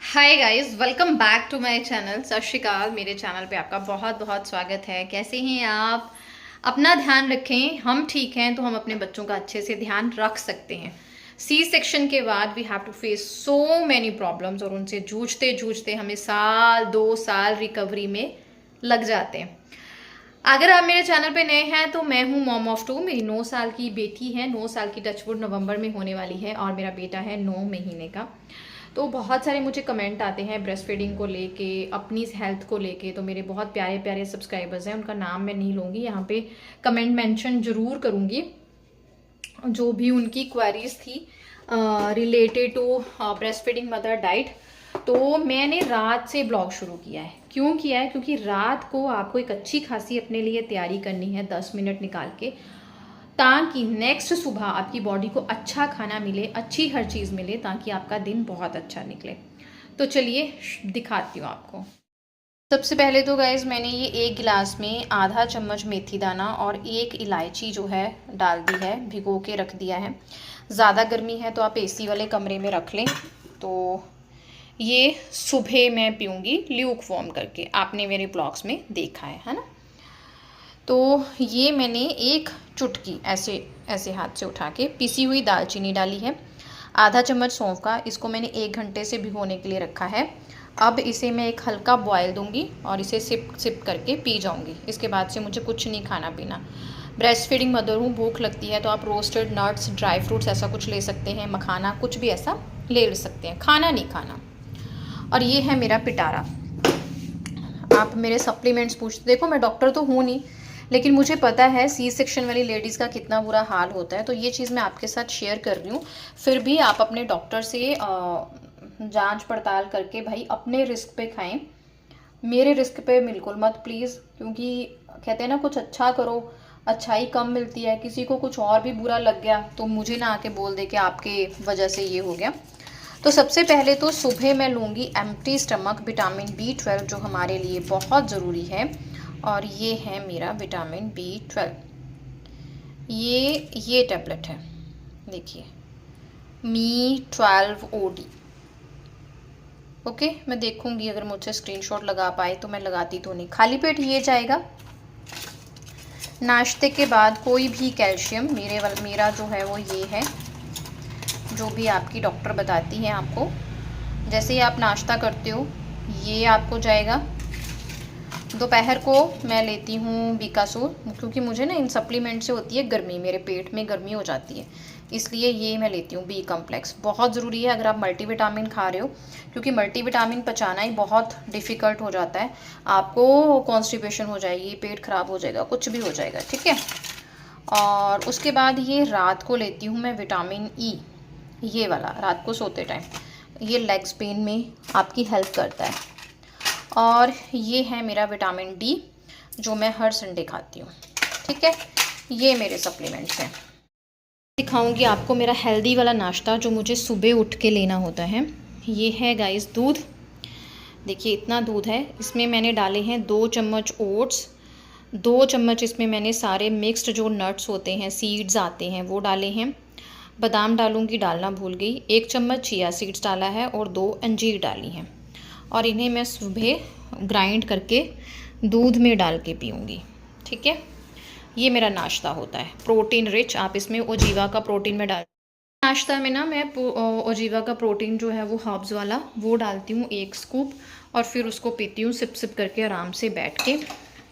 Hi guys, welcome back to my channel. Sat Sri अकाल। मेरे channel पे आपका बहुत बहुत स्वागत है। कैसे हैं आप? अपना ध्यान रखें। हम ठीक हैं तो हम अपने बच्चों का अच्छे से ध्यान रख सकते हैं। सी सेक्शन के बाद we have to face so many problems और उनसे जूझते जूझते हमें साल 2 साल रिकवरी में लग जाते हैं। अगर आप मेरे चैनल पे नए हैं तो मैं हूँ मॉम ऑफ टू। मेरी 9 साल की बेटी है, 9 साल की, टचवुड नवंबर में होने वाली है, और मेरा बेटा है 9 महीने का। तो बहुत सारे मुझे कमेंट आते हैं ब्रेस्ट फीडिंग को लेके, अपनी हेल्थ को लेके। तो मेरे बहुत प्यारे प्यारे सब्सक्राइबर्स हैं, उनका नाम मैं नहीं लूँगी यहाँ पे, कमेंट मेंशन जरूर करूँगी जो भी उनकी क्वेरीज थी related to breast feeding mother diet. तो मैंने रात से ब्लॉग शुरू किया है। क्यों किया है? क्योंकि रात को आपको एक अच्छी खासी अपने लिए तैयारी करनी है 10 मिनट निकाल के, ताकि नेक्स्ट सुबह आपकी बॉडी को अच्छा खाना मिले, अच्छी हर चीज़ मिले, ताकि आपका दिन बहुत अच्छा निकले। तो चलिए दिखाती हूँ आपको। सबसे पहले तो गाइज मैंने ये एक गिलास में आधा चम्मच मेथी दाना और एक इलायची जो है डाल दी है, भिगो के रख दिया है। ज़्यादा गर्मी है तो आप एसी वाले कमरे में रख लें। तो ये सुबह मैं पीऊँगी ल्यूक वार्म करके, आपने मेरे ब्लॉग्स में देखा है ना। तो ये मैंने एक चुटकी ऐसे ऐसे हाथ से उठा के पिसी हुई दालचीनी डाली है, आधा चम्मच सौंफ का, इसको मैंने 1 घंटे से भिगोने के लिए रखा है। अब इसे मैं एक हल्का बॉयल दूंगी और इसे सिप सिप करके पी जाऊंगी। इसके बाद से मुझे कुछ नहीं खाना पीना। ब्रेस्ट फीडिंग मदर हूँ, भूख लगती है तो आप रोस्टेड नट्स, ड्राई फ्रूट्स ऐसा कुछ ले सकते हैं, मखाना कुछ भी ऐसा ले सकते हैं, खाना नहीं खाना। और ये है मेरा पिटारा। आप मेरे सप्लीमेंट्स पूछते, देखो मैं डॉक्टर तो हूँ नहीं, लेकिन मुझे पता है सी सेक्शन वाली लेडीज़ का कितना बुरा हाल होता है। तो ये चीज़ मैं आपके साथ शेयर कर रही हूँ। फिर भी आप अपने डॉक्टर से जांच पड़ताल करके भाई अपने रिस्क पे खाएं, मेरे रिस्क पे बिल्कुल मत प्लीज़। क्योंकि कहते हैं ना, कुछ अच्छा करो अच्छाई कम मिलती है। किसी को कुछ और भी बुरा लग गया तो मुझे ना आके बोल दे कि आपके वजह से ये हो गया। तो सबसे पहले तो सुबह मैं लूँगी एम्प्टी स्टमक विटामिन B12, जो हमारे लिए बहुत ज़रूरी है। और ये है मेरा विटामिन B12। ये टैबलेट है, देखिए, मी12 OD। ओके, मैं देखूंगी अगर मुझसे स्क्रीनशॉट लगा पाए तो। मैं लगाती तो नहीं, खाली पेट ये जाएगा। नाश्ते के बाद कोई भी कैल्शियम, मेरा जो है वो ये है, जो भी आपकी डॉक्टर बताती हैं आपको। जैसे ही आप नाश्ता करते हो ये आपको जाएगा। दोपहर को मैं लेती हूँ बीकासूर, क्योंकि मुझे ना इन सप्लीमेंट से होती है गर्मी, मेरे पेट में गर्मी हो जाती है, इसलिए ये मैं लेती हूँ। बी कम्प्लेक्स बहुत ज़रूरी है अगर आप मल्टीविटामिन खा रहे हो, क्योंकि मल्टीविटामिन पचाना ही बहुत डिफ़िकल्ट हो जाता है। आपको कॉन्स्टिपेशन हो जाएगी, पेट ख़राब हो जाएगा, कुछ भी हो जाएगा, ठीक है। और उसके बाद ये रात को लेती हूँ मैं विटामिन E, ये वाला, रात को सोते टाइम। ये लेग्स पेन में आपकी हेल्प करता है। और ये है मेरा विटामिन D, जो मैं हर संडे खाती हूँ, ठीक है। ये मेरे सप्लीमेंट्स हैं। दिखाऊंगी आपको मेरा हेल्दी वाला नाश्ता जो मुझे सुबह उठ के लेना होता है। ये है गाइस दूध, देखिए इतना दूध है। इसमें मैंने डाले हैं 2 चम्मच ओट्स, 2 चम्मच इसमें मैंने सारे मिक्स्ड जो नट्स होते हैं, सीड्स आते हैं, वो डाले हैं। बादाम डालूंगी, डालना भूल गई। 1 चम्मच चिया सीड्स डाला है और 2 अंजीर डाली हैं। और इन्हें मैं सुबह ग्राइंड करके दूध में डाल के पीऊँगी, ठीक है। ये मेरा नाश्ता होता है प्रोटीन रिच। आप इसमें ओजीवा का प्रोटीन में डाल, नाश्ता में ना मैं ओजीवा का प्रोटीन जो है वो हर्ब्स वाला वो डालती हूँ 1 स्कूप, और फिर उसको पीती हूँ सिप सिप करके आराम से बैठ के।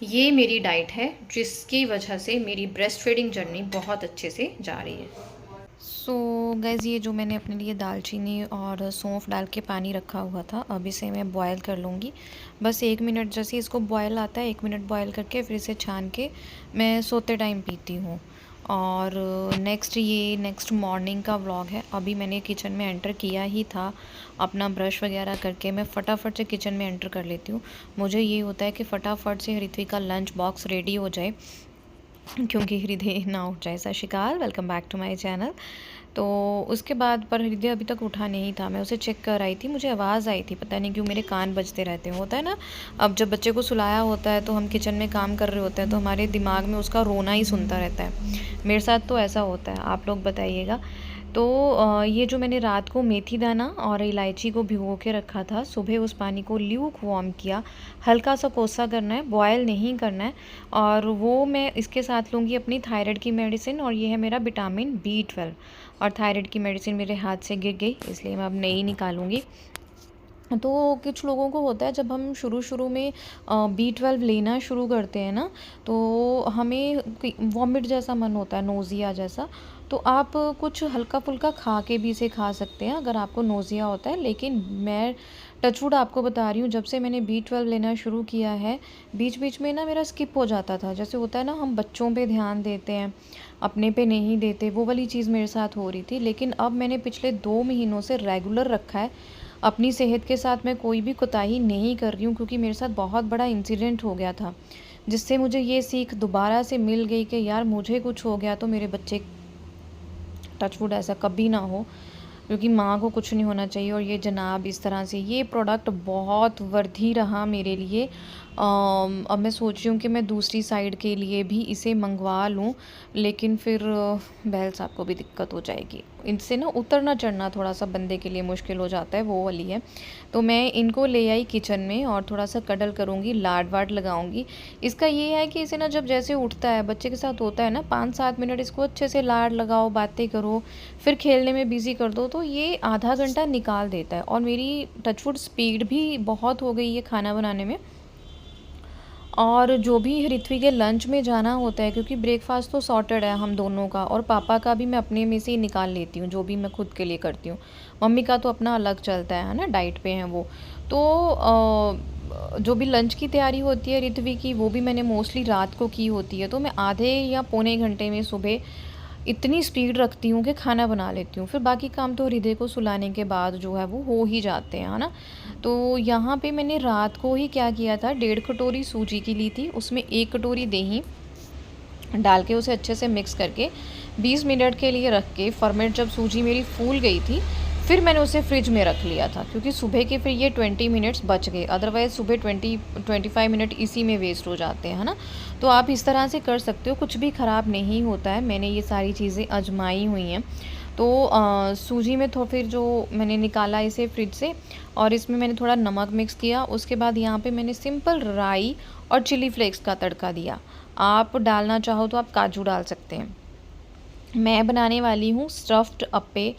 ये मेरी डाइट है जिसकी वजह से मेरी ब्रेस्ट फीडिंग जर्नी बहुत अच्छे से जा रही है। सो गाइज़, ये जो मैंने अपने लिए दालचीनी और सौंफ डाल के पानी रखा हुआ था, अब इसे मैं बॉयल कर लूँगी। बस 1 मिनट, जैसे इसको बॉयल आता है 1 मिनट बॉयल करके फिर इसे छान के मैं सोते टाइम पीती हूँ। और नेक्स्ट मॉर्निंग का व्लॉग है। अभी मैंने किचन में एंटर किया ही था, अपना ब्रश वगैरह करके मैं फटाफट से किचन में एंटर कर लेती हूँ। मुझे ये होता है कि फटाफट से ऋत्विक का लंच बॉक्स रेडी हो जाए, क्योंकि हृदय ना उठ जाए। Sat Sri Akal, welcome back to my channel. तो उसके बाद पर हृदय अभी तक उठा नहीं था। मैं उसे चेक कर आई थी, मुझे आवाज़ आई थी, पता नहीं क्यों मेरे कान बजते रहते हैं, होता है ना। अब जब बच्चे को सुलाया होता है तो हम किचन में काम कर रहे होते हैं तो हमारे दिमाग में उसका रोना ही सुनता रहता है। मेरे साथ तो ऐसा होता है, आप लोग बताइएगा। तो ये जो मैंने रात को मेथी दाना और इलायची को भिगो के रखा था, सुबह उस पानी को ल्यूक वार्म किया, हल्का सा कोसा करना है, बॉयल नहीं करना है। और वो मैं इसके साथ लूँगी अपनी थायराइड की मेडिसिन, और ये है मेरा विटामिन B12। और थायराइड की मेडिसिन मेरे हाथ से गिर गई, इसलिए मैं अब नई निकालूँगी। तो कुछ लोगों को होता है, जब हम शुरू में B12 लेना शुरू करते हैं ना, तो हमें वॉमिट जैसा मन होता है, नोज़िया जैसा। तो आप कुछ हल्का फुल्का खा के भी इसे खा सकते हैं अगर आपको नोज़िया होता है। लेकिन मैं टचवुड आपको बता रही हूँ, जब से मैंने B12 लेना शुरू किया है, बीच बीच में ना मेरा स्किप हो जाता था। जैसे होता है ना, हम बच्चों पे ध्यान देते हैं, अपने पे नहीं देते, वो वाली चीज़ मेरे साथ हो रही थी। लेकिन अब मैंने पिछले 2 महीनों से रेगुलर रखा है। अपनी सेहत के साथ मैं कोई भी कोताही नहीं कर रही हूँ, क्योंकि मेरे साथ बहुत बड़ा इंसिडेंट हो गया था, जिससे मुझे ये सीख दोबारा से मिल गई कि यार मुझे कुछ हो गया तो मेरे बच्चे, टचवुड ऐसा कभी ना हो, क्योंकि माँ को कुछ नहीं होना चाहिए। और ये जनाब इस तरह से ये प्रोडक्ट बहुत वर्दी रहा मेरे लिए। अब मैं सोच रही हूँ कि मैं दूसरी साइड के लिए भी इसे मंगवा लूँ, लेकिन फिर बहल साहब को भी दिक्कत हो जाएगी। इनसे ना उतरना चढ़ना थोड़ा सा बंदे के लिए मुश्किल हो जाता है, वो वाली है। तो मैं इनको ले आई किचन में और थोड़ा सा कडल करूँगी, लाड वाड लगाऊँगी। इसका ये है कि इसे ना जब जैसे उठता है, बच्चे के साथ होता है ना, 5-7 मिनट इसको अच्छे से लाड लगाओ, बातें करो, फिर खेलने में बिज़ी कर दो, तो ये आधा घंटा निकाल देता है। और मेरी टचवुड स्पीड भी बहुत हो गई है खाना बनाने में। और जो भी ऋत्वी के लंच में जाना होता है, क्योंकि ब्रेकफास्ट तो सॉर्टेड है हम दोनों का, और पापा का भी मैं अपने में से ही निकाल लेती हूँ, जो भी मैं खुद के लिए करती हूँ। मम्मी का तो अपना अलग चलता है ना, डाइट पे हैं वो। तो जो भी लंच की तैयारी होती है ऋत्वी की, वो भी मैंने मोस्टली रात को की होती है। तो मैं आधे या पौने घंटे में सुबह इतनी स्पीड रखती हूँ कि खाना बना लेती हूँ। फिर बाकी काम तो हृदय को सुलाने के बाद जो है वो हो ही जाते हैं, है ना। तो यहाँ पे मैंने रात को ही क्या किया था, 1.5 कटोरी सूजी की ली थी, उसमें 1 कटोरी दही डाल के उसे अच्छे से मिक्स करके 20 मिनट के लिए रख के, फर्मेंट जब सूजी मेरी फूल गई थी, फिर मैंने उसे फ्रिज में रख लिया था, क्योंकि सुबह के फिर ये 20 मिनट्स बच गए। अदरवाइज़ सुबह 20-25 मिनट इसी में वेस्ट हो जाते हैं, है ना। तो आप इस तरह से कर सकते हो, कुछ भी ख़राब नहीं होता है। मैंने ये सारी चीज़ें आजमाई हुई हैं। तो सूजी में तो फिर जो मैंने निकाला इसे फ्रिज से, और इसमें मैंने थोड़ा नमक मिक्स किया। उसके बाद यहाँ पे मैंने सिंपल राई और चिली फ्लेक्स का तड़का दिया। आप डालना चाहो तो आप काजू डाल सकते हैं। मैं बनाने वाली हूँ स्टफ़्ड अप्पे,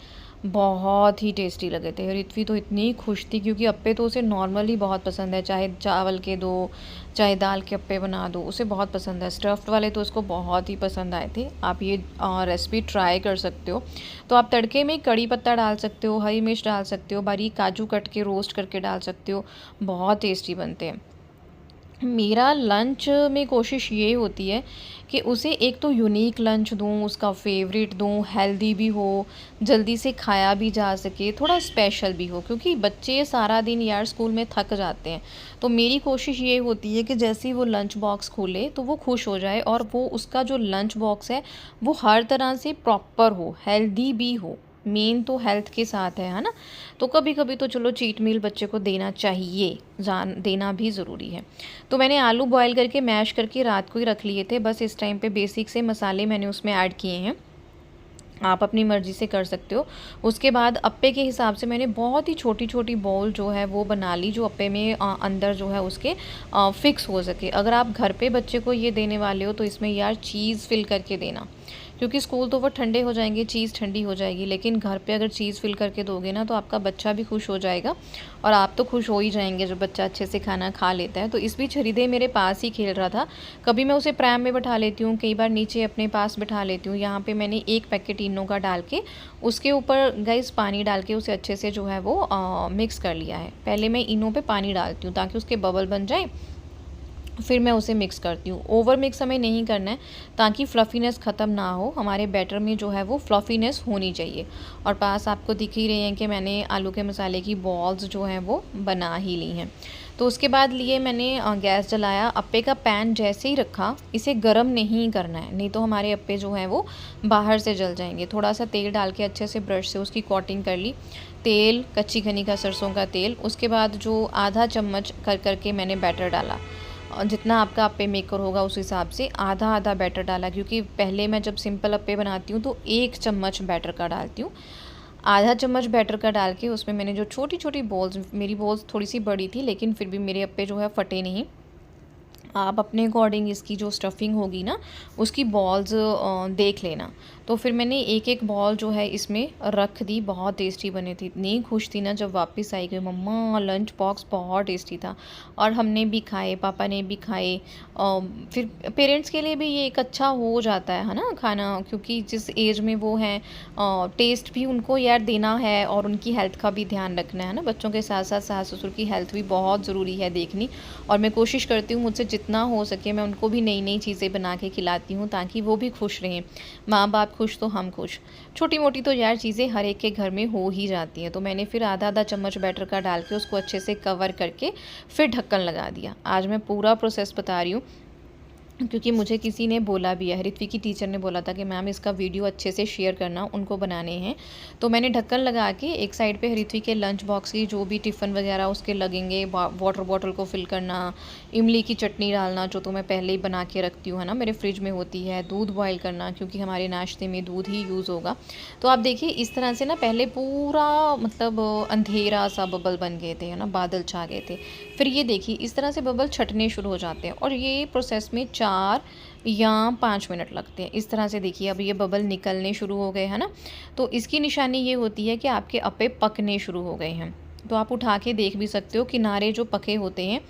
बहुत ही टेस्टी लगे थे। ऋत्वी तो इतनी खुश थी, क्योंकि अप्पे तो उसे नॉर्मली बहुत पसंद है, चाहे चावल के दो, चाहे दाल के अप्पे बना दो, उसे बहुत पसंद है। स्टफ़्ड वाले तो उसको बहुत ही पसंद आए थे। आप ये रेसिपी ट्राई कर सकते हो। तो आप तड़के में कड़ी पत्ता डाल सकते हो, हरी मिर्च डाल सकते हो, बारीक काजू कट के रोस्ट करके डाल सकते हो, बहुत टेस्टी बनते हैं। मेरा लंच में कोशिश ये होती है कि उसे एक तो यूनिक लंच दूँ, उसका फेवरेट दूँ, हेल्दी भी हो, जल्दी से खाया भी जा सके, थोड़ा स्पेशल भी हो, क्योंकि बच्चे सारा दिन यार स्कूल में थक जाते हैं। तो मेरी कोशिश ये होती है कि जैसे ही वो लंच बॉक्स खोले तो वो खुश हो जाए, और वो उसका जो लंच बॉक्स है वो हर तरह से प्रॉपर हो, हेल्दी भी हो। मेन तो हेल्थ के साथ है ना। तो कभी कभी तो चलो चीट मील बच्चे को देना चाहिए, देना भी ज़रूरी है। तो मैंने आलू बॉयल करके मैश करके रात को ही रख लिए थे। बस इस टाइम पे बेसिक से मसाले मैंने उसमें ऐड किए हैं, आप अपनी मर्ज़ी से कर सकते हो। उसके बाद अप्पे के हिसाब से मैंने बहुत ही छोटी छोटी बॉल जो है वो बना ली, जो अप्पे में अंदर जो है उसके फिक्स हो सके। अगर आप घर पे बच्चे को ये देने वाले हो तो इसमें यार चीज़ फिल करके देना, क्योंकि स्कूल तो वो ठंडे हो जाएंगे, चीज़ ठंडी हो जाएगी। लेकिन घर पे अगर चीज़ फिल करके दोगे ना, तो आपका बच्चा भी खुश हो जाएगा, और आप तो खुश हो ही जाएंगे जब बच्चा अच्छे से खाना खा लेता है। तो इस बीच हृदय मेरे पास ही खेल रहा था। कभी मैं उसे प्रैम में बैठा लेती हूँ, कई बार नीचे अपने पास बैठा लेती हूँ। यहाँ पे मैंने 1 पैकेट इनो का डाल के उसके ऊपर गैस पानी डाल के उसे अच्छे से जो है वो मिक्स कर लिया है। पहले मैं इनो पे पानी डालती हूँ ताकि उसके बबल बन जाए, फिर मैं उसे मिक्स करती हूँ। ओवर मिक्स हमें नहीं करना है, ताकि फ्लफ़ीनेस ख़त्म ना हो। हमारे बैटर में जो है वो फ्लफ़ीनेस होनी चाहिए। और पास आपको दिख ही रही हैं कि मैंने आलू के मसाले की बॉल्स जो हैं वो बना ही ली हैं। तो उसके बाद लिए मैंने गैस जलाया। अप्पे का पैन जैसे ही रखा, इसे गर्म नहीं करना है, नहीं तो हमारे अप्पे जो हैं वो बाहर से जल जाएंगे। थोड़ा सा तेल डाल के अच्छे से ब्रश से उसकी कोटिंग कर ली, तेल, कच्ची घनी का सरसों का तेल। उसके बाद जो आधा चम्मच कर करके मैंने बैटर डाला, जितना आपका अप्पे मेकर होगा उस हिसाब से आधा आधा बैटर डाला, क्योंकि पहले मैं जब सिंपल अप्पे बनाती हूँ तो 1 चम्मच बैटर का डालती हूँ। आधा चम्मच बैटर का डाल के उसमें मैंने जो छोटी छोटी बॉल्स, मेरी बॉल्स थोड़ी सी बड़ी थी लेकिन फिर भी मेरे अप्पे जो है फटे नहीं। आप अपने अकॉर्डिंग इसकी जो स्टफ़िंग होगी ना उसकी बॉल्स देख लेना। तो फिर मैंने एक एक बॉल जो है इसमें रख दी। बहुत टेस्टी बने थे, इतनी खुश थी ना जब वापस आई कि मम्मा लंच बॉक्स बहुत टेस्टी था। और हमने भी खाए, पापा ने भी खाए। फिर पेरेंट्स के लिए भी ये एक अच्छा हो जाता है ना खाना, क्योंकि जिस एज में वो हैं टेस्ट भी उनको यार देना है और उनकी हेल्थ का भी ध्यान रखना है ना। बच्चों के साथ साथ सास ससुर की हेल्थ भी बहुत ज़रूरी है देखनी। और मैं कोशिश करती हूँ मुझसे जितना हो सके मैं उनको भी नई नई चीज़ें बना के खिलाती हूँ ताकि वो भी खुश रहें। माँ बाप खुश तो हम खुश। छोटी मोटी तो यार चीज़ें हर एक के घर में हो ही जाती हैं। तो मैंने फिर आधा आधा चम्मच बैटर का डाल के उसको अच्छे से कवर करके फिर ढक्कन लगा दिया। आज मैं पूरा प्रोसेस बता रही हूँ क्योंकि मुझे किसी ने बोला भी है, ऋत्विक की टीचर ने बोला था कि मैम इसका वीडियो अच्छे से शेयर करना, उनको बनाने हैं। तो मैंने ढक्कन लगा के एक साइड पे ऋत्विक के लंच बॉक्स की जो भी टिफ़िन वगैरह उसके लगेंगे, वाटर बॉटल को फिल करना, इमली की चटनी डालना जो तो मैं पहले ही बना के रखती हूँ है ना, मेरे फ्रिज में होती है, दूध बॉयल करना क्योंकि हमारे नाश्ते में दूध ही यूज़ होगा। तो आप देखिए इस तरह से ना पहले पूरा मतलब अंधेरा सा बबल बन गए थे है ना, बादल छा गए थे। फिर ये देखिए इस तरह से बबल छटने शुरू हो जाते हैं और ये प्रोसेस में 4 या 5 मिनट लगते हैं। इस तरह से देखिए अब ये बबल निकलने शुरू हो गए हैं ना, तो इसकी निशानी ये होती है कि आपके अप्पे पकने शुरू हो गए हैं। तो आप उठा के देख भी सकते हो, किनारे जो पके होते हैं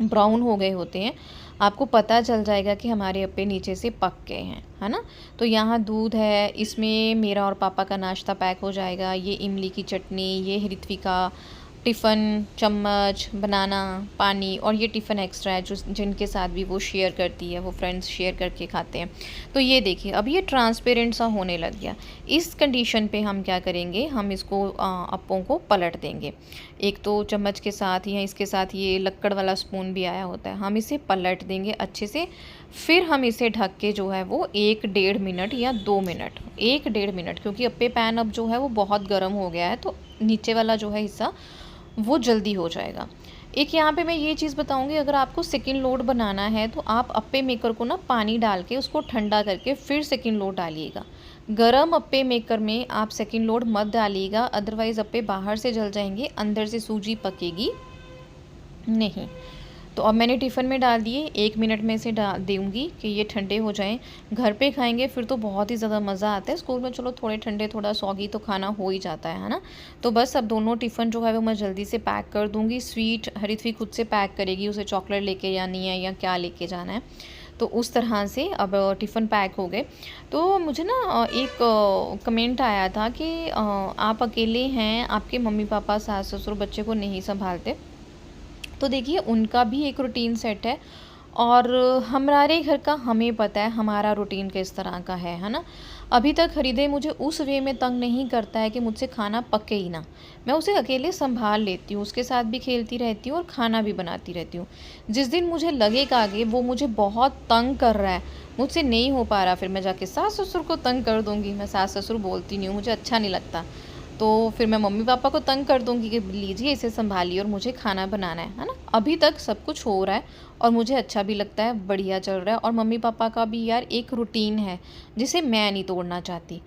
ब्राउन हो गए होते हैं, आपको पता चल जाएगा कि हमारे अप्पे नीचे से पक गए हैं है ना। तो यहाँ दूध है, इसमें मेरा और पापा का नाश्ता पैक हो जाएगा। ये इमली की चटनी, ये ऋत्विका टिफ़िन, चम्मच, बनाना, पानी और ये टिफ़िन एक्स्ट्रा है जो जिनके साथ भी वो शेयर करती है, वो फ्रेंड्स शेयर करके खाते हैं। तो ये देखिए अब ये ट्रांसपेरेंट सा होने लग गया। इस कंडीशन पे हम क्या करेंगे, हम इसको अप्पों को पलट देंगे। एक तो चम्मच के साथ या इसके साथ ये लक्कड़ वाला स्पून भी आया होता है, हम इसे पलट देंगे अच्छे से। फिर हम इसे ढक के जो है वो 1 डेढ़ मिनट या 2 मिनट, 1 डेढ़ मिनट, क्योंकि अप्पे पैन अब जो है वो बहुत गर्म हो गया है तो नीचे वाला जो है हिस्सा वो जल्दी हो जाएगा। एक यहाँ पे मैं ये चीज़ बताऊँगी, अगर आपको सेकंड लोड बनाना है तो आप अप्पे मेकर को ना पानी डाल के उसको ठंडा करके फिर सेकंड लोड डालिएगा। गरम अप्पे मेकर में आप सेकंड लोड मत डालिएगा, अदरवाइज़ अप्पे बाहर से जल जाएंगे, अंदर से सूजी पकेगी नहीं। तो अब मैंने टिफ़िन में डाल दिए, 1 मिनट में इसे डाल दूँगी कि ये ठंडे हो जाएं। घर पे खाएंगे फिर तो बहुत ही ज़्यादा मज़ा आता है। स्कूल में चलो थोड़े ठंडे थोड़ा सॉगी तो खाना हो ही जाता है ना। तो बस अब दोनों टिफ़िन जो है वो मैं जल्दी से पैक कर दूँगी। स्वीट ऋत्विक खुद से पैक करेगी, उसे चॉकलेट लेके जानी है या क्या लेके जाना है। तो उस तरह से अब टिफ़िन पैक हो गए। तो मुझे ना एक कमेंट आया था कि आप अकेले हैं, आपके मम्मी पापा सास ससुर बच्चे को नहीं संभालते। तो देखिए उनका भी एक रूटीन सेट है और हमारे घर का हमें पता है हमारा रूटीन किस तरह का है ना। अभी तक हृदय मुझे उस वे में तंग नहीं करता है कि मुझसे खाना पके ही ना। मैं उसे अकेले संभाल लेती हूँ, उसके साथ भी खेलती रहती हूँ और खाना भी बनाती रहती हूँ। जिस दिन मुझे लगेगा कि वो मुझे बहुत तंग कर रहा है, मुझसे नहीं हो पा रहा, फिर मैं जाके सास ससुर को तंग कर दूँगी। मैं सास ससुर बोलती नहीं हूँ, मुझे अच्छा नहीं लगता। तो फिर मैं मम्मी पापा को तंग कर दूँगी कि लीजिए इसे संभालिए और मुझे खाना बनाना है ना। अभी तक सब कुछ हो रहा है और मुझे अच्छा भी लगता है, बढ़िया चल रहा है। और मम्मी पापा का भी यार एक रूटीन है जिसे मैं नहीं तोड़ना चाहती।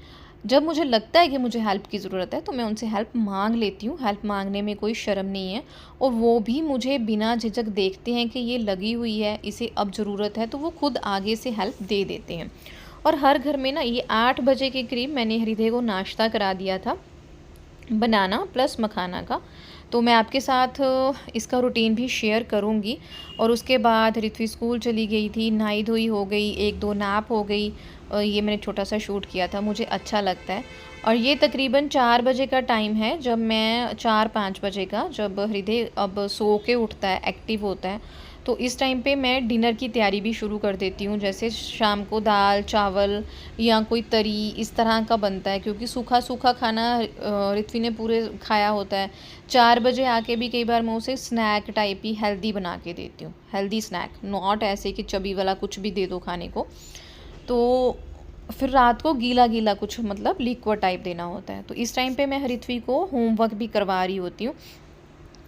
जब मुझे लगता है कि मुझे हेल्प की ज़रूरत है तो मैं उनसे हेल्प मांग लेती हूँ। हेल्प मांगने में कोई शर्म नहीं है और वो भी मुझे बिना झिझक देखते हैं कि ये लगी हुई है, इसे अब ज़रूरत है, तो वो खुद आगे से हेल्प दे देते हैं। और हर घर में ना ये 8 बजे के करीब मैंने हृदय को नाश्ता करा दिया था, बनाना प्लस मखाना का। तो मैं आपके साथ इसका रूटीन भी शेयर करूँगी। और उसके बाद ऋत्वी स्कूल चली गई थी, नहाई धोई हो गई, 1-2 नैप हो गई। ये मैंने छोटा सा शूट किया था, मुझे अच्छा लगता है। और ये तकरीबन 4 बजे का टाइम है, जब मैं 4-5 बजे का, जब हृदय अब सो के उठता है, एक्टिव होता है, तो इस टाइम पे मैं डिनर की तैयारी भी शुरू कर देती हूँ। जैसे शाम को दाल चावल या कोई तरी इस तरह का बनता है, क्योंकि सूखा सूखा खाना ऋत्वी ने पूरे खाया होता है। 4 बजे आके भी कई बार मैं उसे स्नैक टाइप ही हेल्दी बना के देती हूँ, हेल्दी स्नैक, नॉट ऐसे कि चबी वाला कुछ भी दे दो खाने को। तो फिर रात को गीला गीला कुछ मतलब लिक्विड टाइप देना होता है। तो इस टाइम पे मैं ऋत्वी को होमवर्क भी करवा रही होती हूँ।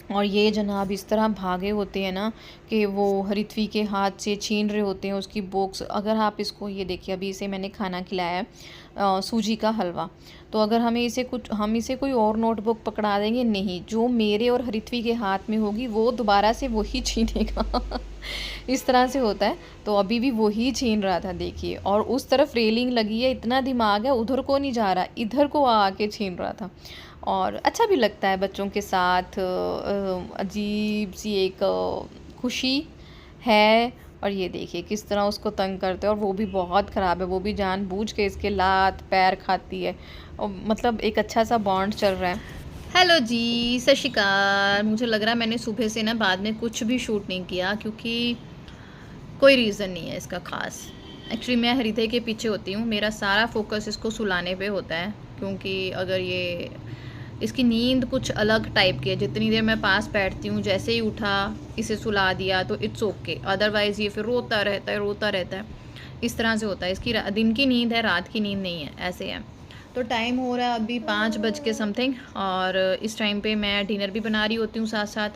और ये जनाब इस तरह भागे होते हैं ना कि वो हरिथवी के हाथ से छीन रहे होते हैं उसकी बुक्स। अगर आप इसको, ये देखिए अभी इसे मैंने खाना खिलाया है सूजी का हलवा, तो अगर हम इसे कोई और नोटबुक पकड़ा देंगे, नहीं, जो मेरे और हरिथवी के हाथ में होगी वो दोबारा से वही छीनेगा। इस तरह से होता है। तो अभी भी वही छीन रहा था देखिए, और उस तरफ रेलिंग लगी है, इतना दिमाग है, उधर को नहीं जा रहा, इधर को आके छीन रहा था। और अच्छा भी लगता है बच्चों के साथ, अजीब सी एक खुशी है। और ये देखिए किस तरह उसको तंग करते हैं, और वो भी बहुत ख़राब है, वो भी जानबूझ के इसके लात पैर खाती है, और मतलब एक अच्छा सा बॉन्ड चल रहा है। हेलो जी, सत श्री अकाल। मुझे लग रहा है मैंने सुबह से ना बाद में कुछ भी शूट नहीं किया, क्योंकि कोई रीज़न नहीं है इसका ख़ास। एक्चुअली मैं हरिथे के पीछे होती हूँ, मेरा सारा फोकस इसको सुलाने पे होता है, क्योंकि अगर ये इसकी नींद कुछ अलग टाइप की है। जितनी देर मैं पास बैठती हूँ, जैसे ही उठा इसे सुला दिया तो इट्स ओके, अदरवाइज़ ये फिर रोता रहता है। इस तरह से होता है। इसकी दिन की नींद है, रात की नींद नहीं है, ऐसे है। तो टाइम हो रहा है अभी 5 बज के समथिंग, और इस टाइम पे मैं डिनर भी बना रही होती हूँ, साथ साथ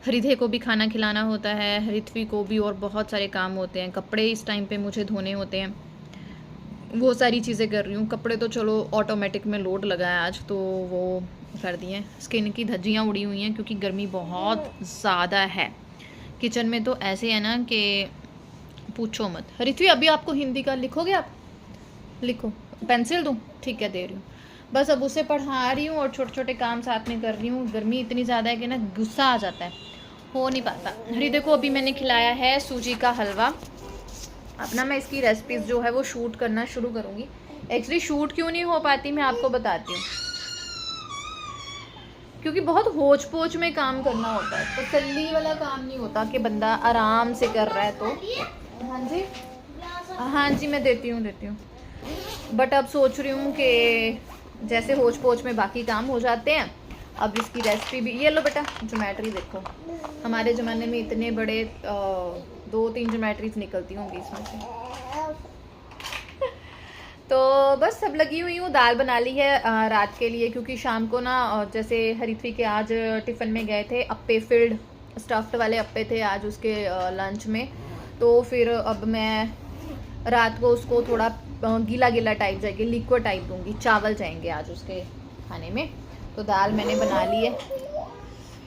हरिथे को भी खाना खिलाना होता है, हरिथवी को भी, और बहुत सारे काम होते हैं। कपड़े इस टाइम पे मुझे धोने होते हैं, वो सारी चीज़ें कर रही हूँ। कपड़े तो चलो ऑटोमेटिक में लोड लगा है आज, तो वो कर दिए। स्किन की धज्जियाँ उड़ी हुई हैं क्योंकि गर्मी बहुत ज़्यादा है। किचन में तो ऐसे है ना कि पूछो मत। हरिथवी अभी आपको हिंदी का लिखोगे, आप लिखो, पेंसिल दूँ? ठीक है, दे रही हूँ। बस अब उसे पढ़ा रही हूँ और छोटे छोटे काम साथ में कर रही हूँ। गर्मी इतनी ज़्यादा है कि ना गुस्सा आ जाता है, हो नहीं पाता। हृदय को अभी मैंने खिलाया है सूजी का हलवा। अपना मैं इसकी रेसिपीज़ जो है वो शूट करना शुरू करूँगी। एक्चुअली शूट क्यों नहीं हो पाती मैं आपको बताती हूँ, क्योंकि बहुत होच पोच में काम करना होता है, तसल्ली वाला काम नहीं होता कि बंदा आराम से कर रहा है। तो हाँ जी मैं देती हूँ। बट अब सोच रही हूँ कि जैसे होच पोच में बाकी काम हो जाते हैं, अब इसकी रेसिपी भी। ये लो बेटा ज्योमेट्री देखो, हमारे ज़माने में इतने बड़े 2-3 ज्योमेट्रीज निकलती होंगी इसमें से। तो बस सब लगी हुई हूँ। दाल बना ली है रात के लिए, क्योंकि शाम को ना जैसे हरिथवी के आज टिफ़िन में गए थे अप्पे, फिल्ड स्टफ्ड वाले अप्पे थे आज उसके लंच में। तो फिर अब मैं रात को उसको थोड़ा गीला गीला टाइप जाएगी, लिक्विड टाइप दूंगी। चावल जाएंगे आज उसके खाने में। तो दाल मैंने बना ली है।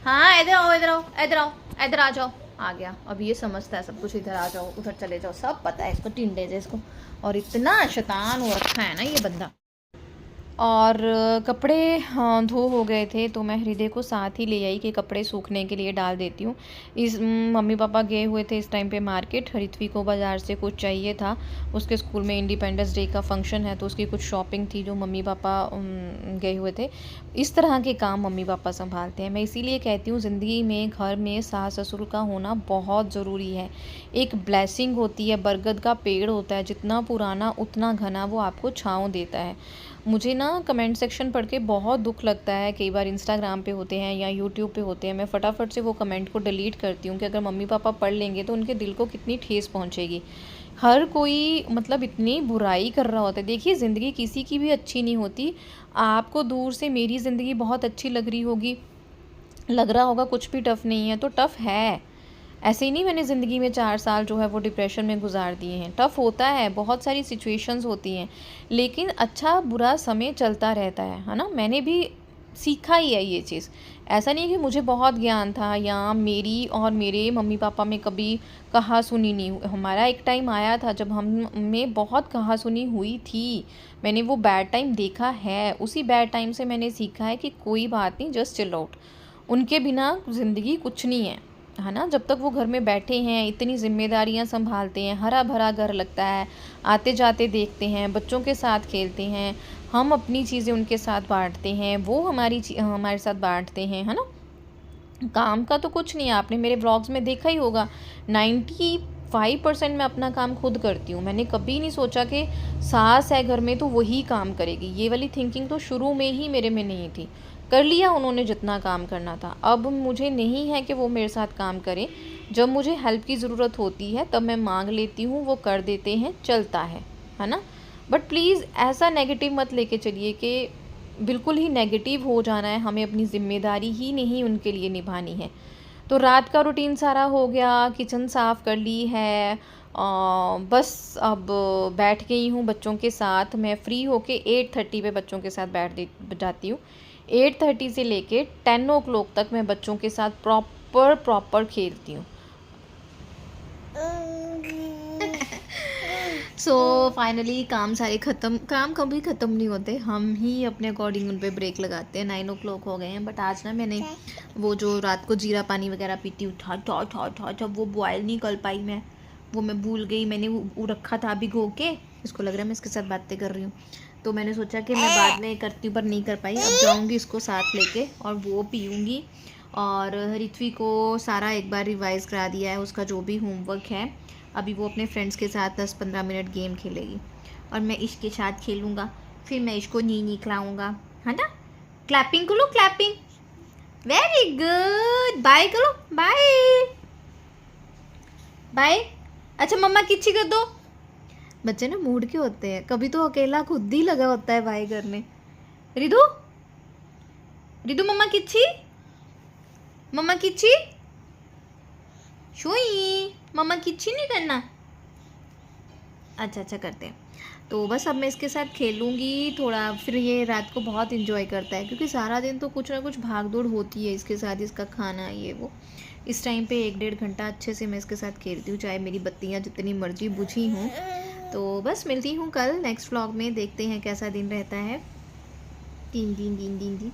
हाँ इधर आ जाओ। आ गया। अब ये समझता है सब कुछ, इधर आ जाओ, उधर चले जाओ, सब पता है इसको, टिंडे से इसको। और इतना शैतान हो रखा है ना ये बंदा। और कपड़े हाँ धो हो गए थे, तो मैं हृदय को साथ ही ले आई कि कपड़े सूखने के लिए डाल देती हूँ। मम्मी पापा गए हुए थे इस टाइम पे मार्केट। हरिथवी को बाज़ार से कुछ चाहिए था, उसके स्कूल में इंडिपेंडेंस डे का फंक्शन है, तो उसकी कुछ शॉपिंग थी जो मम्मी पापा गए हुए थे। इस तरह के काम मम्मी पापा संभालते हैं। मैं इसीलिए कहती हूँ ज़िंदगी में घर में सास ससुर का होना बहुत ज़रूरी है। एक ब्लेसिंग होती है, बरगद का पेड़ होता है, जितना पुराना उतना घना वो आपको छाँव देता है। मुझे ना कमेंट सेक्शन पढ़ के बहुत दुख लगता है, कई बार इंस्टाग्राम पे होते हैं या यूट्यूब पे होते हैं, मैं फटाफट से वो कमेंट को डिलीट करती हूँ कि अगर मम्मी पापा पढ़ लेंगे तो उनके दिल को कितनी ठेस पहुँचेगी। हर कोई मतलब इतनी बुराई कर रहा होता है। देखिए ज़िंदगी किसी की भी अच्छी नहीं होती। आपको दूर से मेरी ज़िंदगी बहुत अच्छी लग रही होगी, लग रहा होगा कुछ भी टफ़ नहीं है, तो टफ़ है। ऐसे ही नहीं मैंने ज़िंदगी में 4 साल जो है वो डिप्रेशन में गुजार दिए हैं। टफ़ होता है, बहुत सारी सिचुएशंस होती हैं, लेकिन अच्छा बुरा समय चलता रहता है ना। मैंने भी सीखा ही है ये चीज़। ऐसा नहीं है कि मुझे बहुत ज्ञान था या मेरी और मेरे मम्मी पापा में कभी कहा सुनी नहीं हुई। हमारा एक टाइम आया था जब हम में बहुत कहा सुनी हुई थी। मैंने वो बैड टाइम देखा है, उसी बैड टाइम से मैंने सीखा है कि कोई बात नहीं, जस्ट चिल आउट। उनके बिना ज़िंदगी कुछ नहीं है ना। जब तक वो घर में बैठे हैं, इतनी जिम्मेदारियां संभालते हैं, हरा भरा घर लगता है, आते जाते देखते हैं, बच्चों के साथ खेलते हैं, हम अपनी चीज़ें उनके साथ बांटते हैं, वो हमारे साथ बांटते हैं, है ना। काम का तो कुछ नहीं है, आपने मेरे व्लॉग्स में देखा ही होगा, 95% मैं अपना काम खुद करती हूँ। मैंने कभी नहीं सोचा कि सास है घर में तो वही काम करेगी। ये वाली थिंकिंग तो शुरू में ही मेरे में नहीं थी। कर लिया उन्होंने जितना काम करना था। अब मुझे नहीं है कि वो मेरे साथ काम करें। जब मुझे हेल्प की ज़रूरत होती है तब मैं मांग लेती हूँ, वो कर देते हैं, चलता है ना। बट प्लीज़ ऐसा नेगेटिव मत लेके चलिए कि बिल्कुल ही नेगेटिव हो जाना है, हमें अपनी ज़िम्मेदारी ही नहीं उनके लिए निभानी है। तो रात का रूटीन सारा हो गया, किचन साफ़ कर ली है, बस अब बैठ गई हूँ बच्चों के साथ। मैं फ्री होके 8:30 पे बच्चों के साथ जाती हूँ। 8:30 से लेके 10 ओ क्लॉक तक मैं बच्चों के साथ प्रॉपर खेलती हूँ। सो फाइनली काम सारे ख़त्म, काम कभी ख़त्म नहीं होते, हम ही अपने अकॉर्डिंग उन पे ब्रेक लगाते हैं। 9 ओ क्लॉक हो गए हैं, बट आज ना मैंने वो जो रात को जीरा पानी वगैरह पीती हूँ, था वो बॉयल नहीं कर पाई मैं, वो मैं भूल गई। मैंने वो रखा था भिगो के, इसको लग रहा है मैं इसके साथ बातें कर रही हूँ, तो मैंने सोचा कि मैं बाद में करती हूँ, पर नहीं कर पाई। अब जाऊँगी इसको साथ लेके और वो पीऊँगी। और रित्वी को सारा एक बार रिवाइज़ करा दिया है, उसका जो भी होमवर्क है। अभी वो अपने फ्रेंड्स के साथ 10-15 मिनट गेम खेलेगी और मैं इसके साथ खेलूँगा, फिर मैं इसको नी खिलाऊँगा, है ना। क्लैपिंग करो, क्लैपिंग, वेरी गुड। बाय करो, बाय बाय। अच्छा मम्मा किच्छी कर दो। बच्चे ना मूड के होते हैं, कभी तो अकेला खुद ही लगा होता है बाय करने। रिदू, रिदू मम्मा किच्छी, मम्मा किच्छी, शोई मम्मा किच्छी नहीं करना। अच्छा करते हैं। तो बस अब मैं इसके साथ खेलूँगी थोड़ा, फिर ये रात को बहुत इन्जॉय करता है, क्योंकि सारा दिन तो कुछ ना कुछ भाग दौड़ होती है इसके साथ, इसका खाना ये वो। इस टाइम पे 1-1.5 घंटा अच्छे से मैं इसके साथ खेलती हूँ, चाहे मेरी बत्तियाँ जितनी मर्जी बुझी हों। तो बस मिलती हूँ कल नेक्स्ट व्लॉग में, देखते हैं कैसा दिन रहता है। दिन।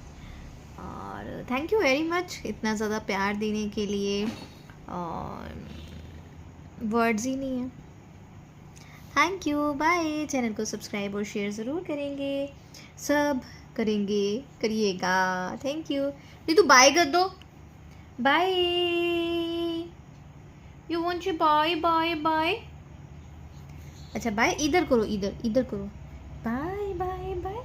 और थैंक यू वेरी मच इतना ज़्यादा प्यार देने के लिए, और वर्ड्स ही नहीं है। Thank you, bye. चैनल को सब्सक्राइब और शेयर ज़रूर करेंगे, सब करिएगा। Thank you. नहीं तो बाय कर दो, bye. You want to bye bye bye. अच्छा बाय, इधर करो, इधर करो, बाय बाय बाय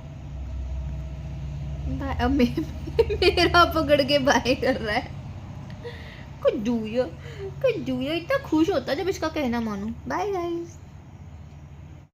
बाय। अब मेरा पकड़ के बाय कर रहा है। कुछ दूया इतना खुश होता है जब इसका कहना मानो। Bye guys.